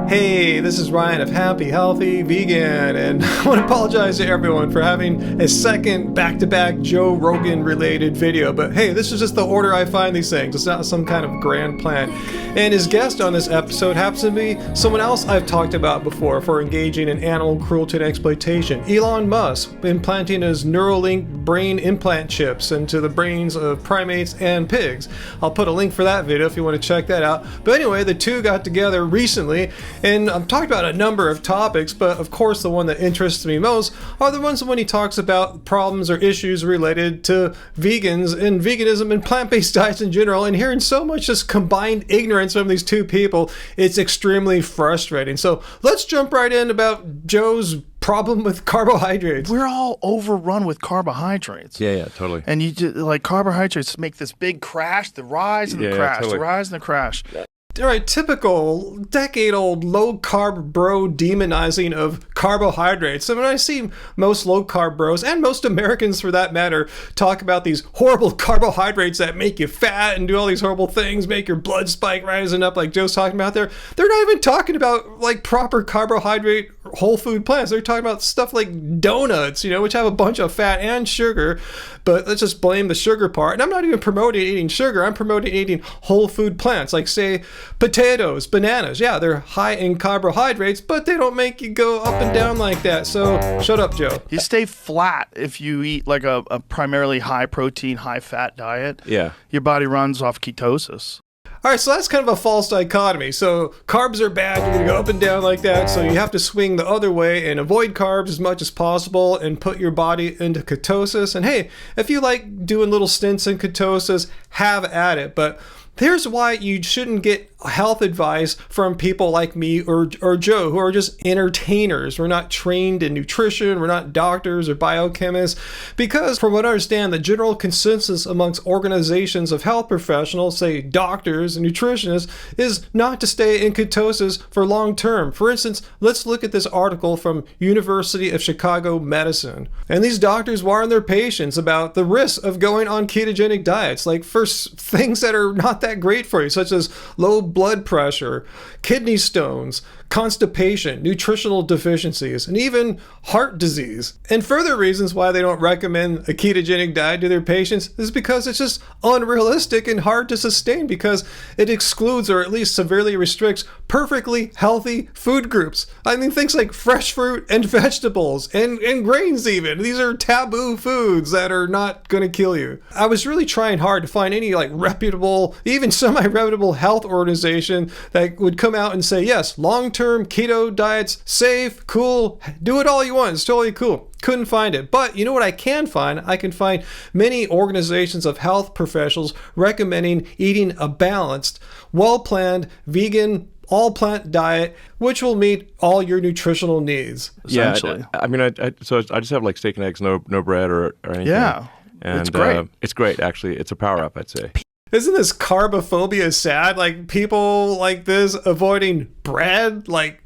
Hey, this is Ryan of Happy Healthy Vegan, and I want to apologize to everyone for having a second back-to-back Joe Rogan related video, but hey, this is just the order I find these things. It's not some kind of grand plan. And his guest on this episode happens to be someone else I've talked about before for engaging in animal cruelty and exploitation. Elon Musk, implanting his Neuralink brain implant chips into the brains of primates and pigs. I'll put a link for that video if you want to check that out. But anyway, the two got together recently, and I've talked about a number of topics, but of course the one that interests me most are the ones when he talks about problems or issues related to vegans and veganism and plant-based diets in general. And hearing so much just combined ignorance from these two people, it's extremely frustrating. So let's jump right in about Joe's problem with carbohydrates. We're all overrun with carbohydrates. Yeah, totally. And you just, like, carbohydrates make this big crash, the rise and the crash, totally. The rise and the crash. Yeah. All right, typical decade-old low-carb bro demonizing of carbohydrates. So when I see most low-carb bros, and most Americans for that matter, talk about these horrible carbohydrates that make you fat and do all these horrible things, make your blood spike rising up like Joe's talking about there, they're not even talking about like proper carbohydrate whole food plants. They're talking about stuff like donuts, which have a bunch of fat and sugar, but let's just blame the sugar part. And I'm not even promoting eating sugar. I'm promoting eating whole food plants, like say potatoes, bananas. Yeah, they're high in carbohydrates, but they don't make you go up and down like that. So shut up, Joe. You stay flat if you eat like a primarily high protein, high fat diet. Yeah. Your body runs off ketosis. All right, so that's kind of a false dichotomy. So carbs are bad, you're going to go up and down like that, so you have to swing the other way and avoid carbs as much as possible and put your body into ketosis. And hey, if you like doing little stints in ketosis, have at it. But here's why you shouldn't get health advice from people like me or Joe, who are just entertainers. We're not trained in nutrition. We're not doctors or biochemists. Because from what I understand, the general consensus amongst organizations of health professionals, say doctors and nutritionists, is not to stay in ketosis for long term. For instance, let's look at this article from University of Chicago Medicine. And these doctors warn their patients about the risks of going on ketogenic diets, like for things that are not that great for you, such as low blood pressure, kidney stones, constipation, nutritional deficiencies, and even heart disease. And further reasons why they don't recommend a ketogenic diet to their patients is because it's just unrealistic and hard to sustain, because it excludes or at least severely restricts perfectly healthy food groups. I mean, things like fresh fruit and vegetables and grains even. These are taboo foods that are not going to kill you. I was really trying hard to find any like reputable, even semi-reputable health organization that would come out and say, yes, long-term keto diets, safe, cool, do it all you want, it's totally cool. Couldn't find it. But you know what I can find? I can find many organizations of health professionals recommending eating a balanced, well-planned, vegan, all-plant diet, which will meet all your nutritional needs. Essentially. Yeah, I mean, so I just have like steak and eggs, no bread or anything. Yeah, and it's great. It's great, actually. It's a power-up, I'd say. Isn't this carbophobia sad? Like people like this avoiding bread? Like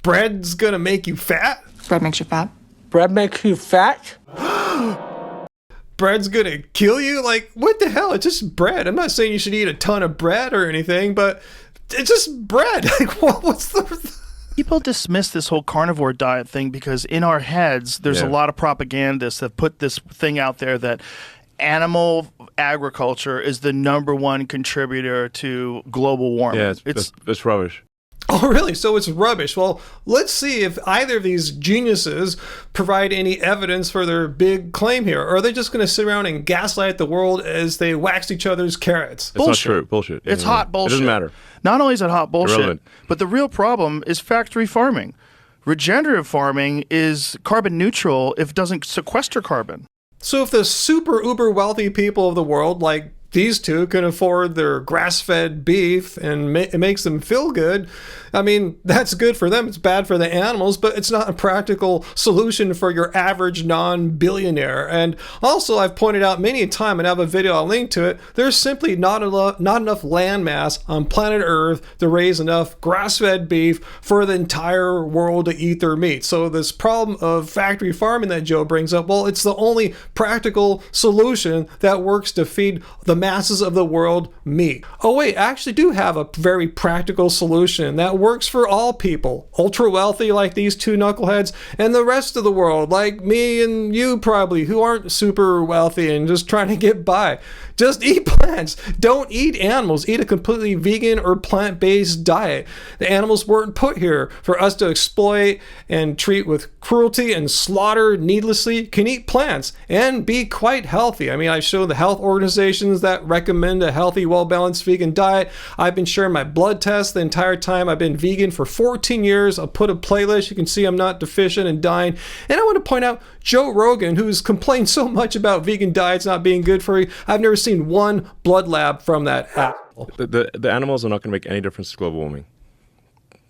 bread's gonna make you fat? Bread makes you fat. Bread makes you fat? Bread's gonna kill you? Like what the hell? It's just bread. I'm not saying you should eat a ton of bread or anything, but it's just bread. Like what's the... People dismiss this whole carnivore diet thing because in our heads, there's a lot of propagandists that put this thing out there that animal agriculture is the #1 contributor to global warming. Yeah, it's rubbish. Oh, really? So it's rubbish. Well, let's see if either of these geniuses provide any evidence for their big claim here. Or are they just going to sit around and gaslight the world as they wax each other's carrots? It's not true. Bullshit. It's hot bullshit. It doesn't matter. Not only is it hot bullshit, Irrelevant. but the real problem is factory farming. Regenerative farming is carbon neutral if it doesn't sequester carbon. So if the super uber wealthy people of the world, like these two, can afford their grass-fed beef and it makes them feel good, I mean, that's good for them. It's bad for the animals, but it's not a practical solution for your average non-billionaire. And also, I've pointed out many a time, and I have a video, I'll link to it, there's simply not enough land mass on planet Earth to raise enough grass-fed beef for the entire world to eat their meat. So this problem of factory farming that Joe brings up, well, it's the only practical solution that works to feed the masses of the world meat. Oh wait, I actually do have a very practical solution that works for all people. Ultra wealthy like these two knuckleheads, and the rest of the world like me and you probably, who aren't super wealthy and just trying to get by. Just eat plants. Don't eat animals. Eat a completely vegan or plant-based diet. The animals weren't put here for us to exploit and treat with cruelty and slaughter needlessly. Can eat plants and be quite healthy. I mean, I show the health organizations that recommend a healthy, well-balanced vegan diet. I've been sharing my blood tests the entire time. I've been vegan for 14 years. I'll put a playlist. You can see I'm not deficient and dying. And I want to point out Joe Rogan, who's complained so much about vegan diets not being good for you. I've never seen one blood lab from that apple. The animals are not going to make any difference to global warming.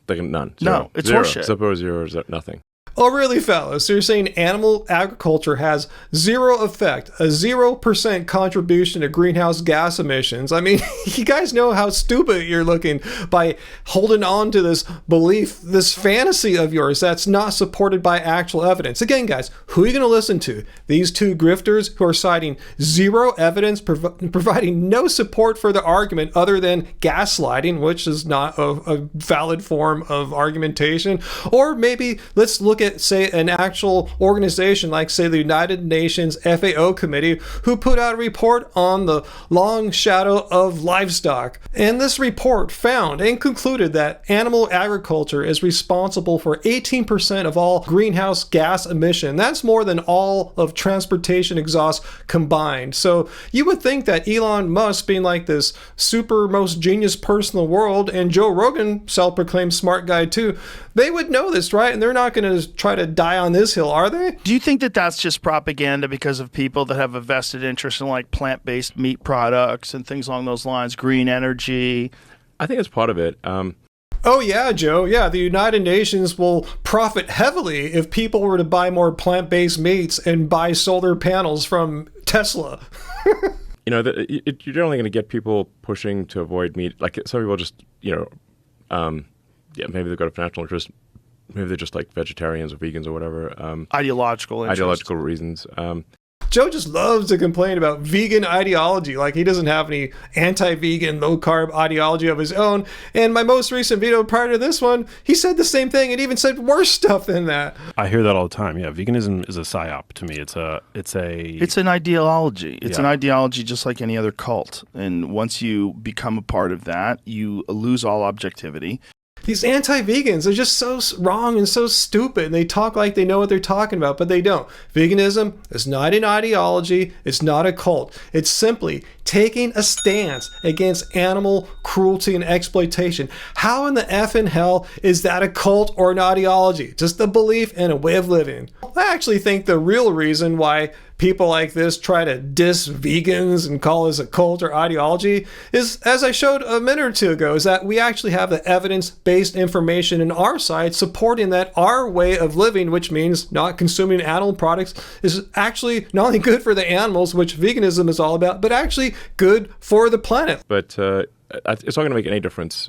None. Zero. No, it's zero. horseshit. Suppose yours, nothing. Oh, really, fellas? So you're saying animal agriculture has zero effect, a 0% contribution to greenhouse gas emissions? I mean, you guys know how stupid you're looking by holding on to this belief, this fantasy of yours that's not supported by actual evidence. Again, guys, who are you going to listen to? These two grifters who are citing zero evidence, providing no support for the argument other than gaslighting, which is not a valid form of argumentation? Or maybe let's look at, say, an actual organization like, say, the United Nations FAO Committee, who put out a report on the long shadow of livestock. And this report found and concluded that animal agriculture is responsible for 18% of all greenhouse gas emission. That's more than all of transportation exhaust combined. So you would think that Elon Musk, being like this super most genius person in the world, and Joe Rogan, self-proclaimed smart guy too, they would know this, right? And they're not going to try to die on this hill, are they? Do you think that that's just propaganda because of people that have a vested interest in like plant-based meat products and things along those lines, green energy? I think it's part of it. Oh yeah, Joe. Yeah, the United Nations will profit heavily if people were to buy more plant-based meats and buy solar panels from Tesla. You know, you're generally going to get people pushing to avoid meat. Like some people just, maybe they've got a financial interest. Maybe they're just like vegetarians or vegans or whatever. Ideological reasons. Joe just loves to complain about vegan ideology, like he doesn't have any anti-vegan, low-carb ideology of his own. And my most recent video prior to this one, he said the same thing and even said worse stuff than that. I hear that all the time. Yeah, veganism is a psyop to me. It's an ideology. It's an ideology just like any other cult. And once you become a part of that, you lose all objectivity. These anti-vegans are just so wrong and so stupid. And they talk like they know what they're talking about, but they don't. Veganism is not an ideology. It's not a cult. It's simply taking a stance against animal cruelty and exploitation. How in the effing hell is that a cult or an ideology? Just a belief and a way of living. I actually think the real reason why people like this try to diss vegans and call this a cult or ideology is, as I showed a minute or two ago, is that we actually have the evidence-based information in our side supporting that our way of living, which means not consuming animal products, is actually not only good for the animals, which veganism is all about, but actually good for the planet. But it's not going to make any difference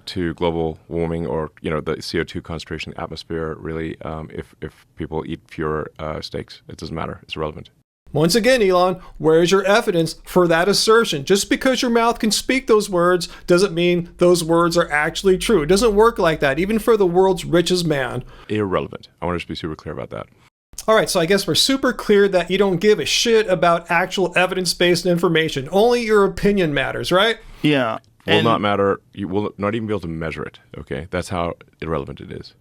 to global warming or the CO2 concentration in the atmosphere, really, if people eat fewer steaks. It doesn't matter. It's irrelevant. Once again, Elon, where's your evidence for that assertion? Just because your mouth can speak those words doesn't mean those words are actually true. It doesn't work like that, even for the world's richest man. Irrelevant. I want to just be super clear about that. All right, so I guess we're super clear that you don't give a shit about actual evidence-based information. Only your opinion matters, right? Yeah. Will not matter. You will not even be able to measure it. Okay, that's how irrelevant it is.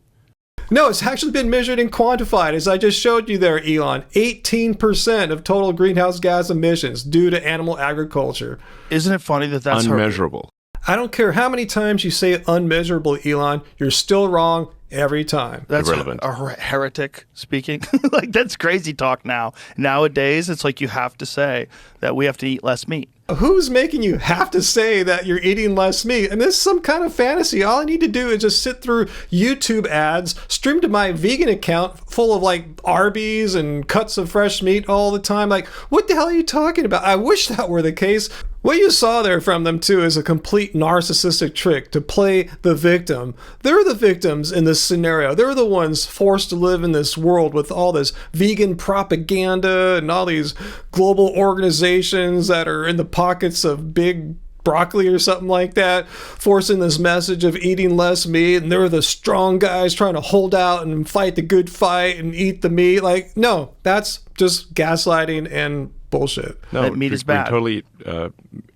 No, it's actually been measured and quantified, as I just showed you there, Elon. 18% of total greenhouse gas emissions due to animal agriculture. Isn't it funny that that's unmeasurable? I don't care how many times you say unmeasurable, Elon. You're still wrong every time. That's irrelevant. A heretic speaking. Like, that's crazy talk now. Nowadays, it's like you have to say that we have to eat less meat. Who's making you have to say that you're eating less meat? And this is some kind of fantasy. All I need to do is just sit through YouTube ads, stream to my vegan account full of like Arby's and cuts of fresh meat all the time. Like, what the hell are you talking about? I wish that were the case. What you saw there from them, too, is a complete narcissistic trick to play the victim. They're the victims in this scenario. They're the ones forced to live in this world with all this vegan propaganda and all these global organizations that are in the pockets of big broccoli or something like that, forcing this message of eating less meat, and they're the strong guys trying to hold out and fight the good fight and eat the meat. Like, no, that's just gaslighting and bullshit. No, that meat is bad. Totally eat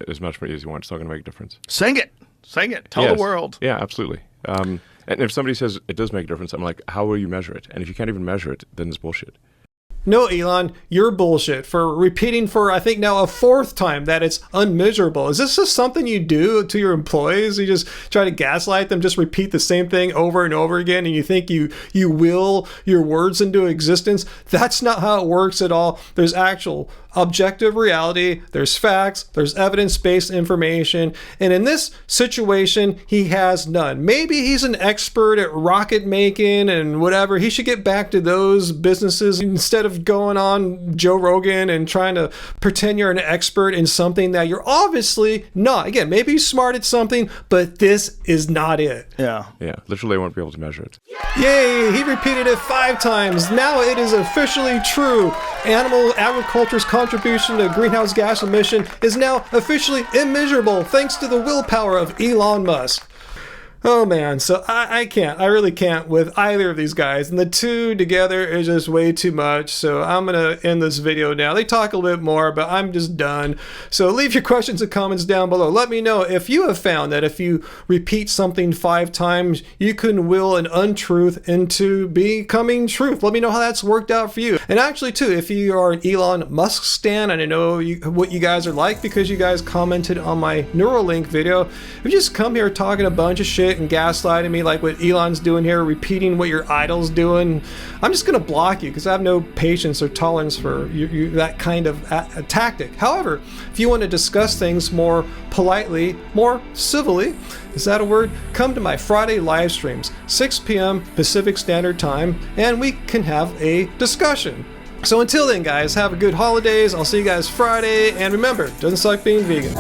as much meat as you want. It's not going to make a difference. Sing it. Tell Yes. the world. Yeah, absolutely. And if somebody says it does make a difference, I'm like, how will you measure it? And if you can't even measure it, then it's bullshit. No, Elon, you're bullshit for repeating for, I think now, a fourth time that it's unmeasurable. Is this just something you do to your employees? You just try to gaslight them, just repeat the same thing over and over again, and you think you will your words into existence? That's not how it works at all. There's actual objective reality, there's facts, there's evidence-based information, and in this situation, he has none. Maybe he's an expert at rocket making and whatever. He should get back to those businesses instead of going on Joe Rogan and trying to pretend you're an expert in something that you're obviously not. Again, maybe he's smart at something, but this is not it. Yeah. Yeah, literally I won't be able to measure it. Yay! He repeated it 5 times. Now it is officially true. Animal agriculture's contribution to greenhouse gas emission is now officially immeasurable thanks to the willpower of Elon Musk. Oh man, so I really can't with either of these guys, and the two together is just way too much, so I'm gonna end this video now. They talk a little bit more, but I'm just done. So leave your questions and comments down below. Let me know if you have found that if you repeat something 5 times, you can will an untruth into becoming truth. Let me know how that's worked out for you. And actually too, if you are an Elon Musk stan, and I know what you guys are like because you guys commented on my Neuralink video, if you just come here talking a bunch of shit and gaslighting me like what Elon's doing here, repeating what your idol's doing, I'm just gonna block you because I have no patience or tolerance for that kind of a tactic. However, if you want to discuss things more politely, more civilly, is that a word? Come to my Friday live streams, 6 p.m. Pacific Standard Time, and we can have a discussion. So until then, guys, have a good holidays. I'll see you guys Friday, and remember, doesn't suck being vegan.